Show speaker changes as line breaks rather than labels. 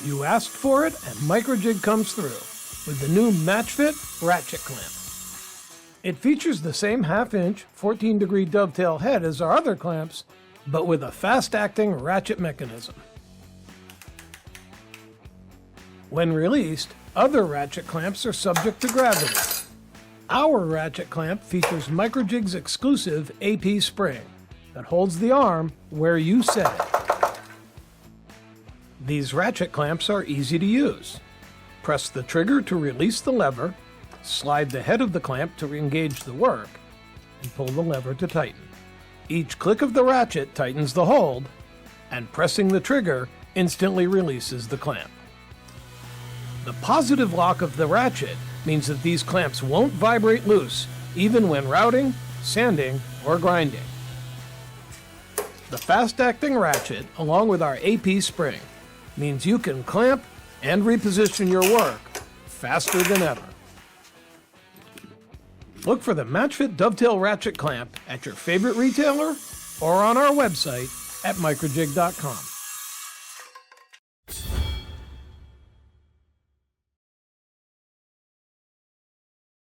You asked for it, and Microjig comes through with the new MatchFit Ratchet clamp. It features the same half-inch, 14-degree dovetail head as our other clamps, but with a fast-acting ratchet mechanism. When released, other ratchet clamps are subject to gravity. Our ratchet clamp features Microjig's exclusive AP spring that holds the arm where you set it. These ratchet clamps are easy to use. Press the trigger to release the lever, slide the head of the clamp to engage the work, and pull the lever to tighten. Each click of the ratchet tightens the hold, and pressing the trigger instantly releases the clamp. The positive lock of the ratchet means that these clamps won't vibrate loose, even when routing, sanding, or grinding. The fast-acting ratchet, along with our AP spring, means you can clamp and reposition your work faster than ever. Look for the MatchFit Dovetail Ratchet clamp at your favorite retailer or on our website at microjig.com.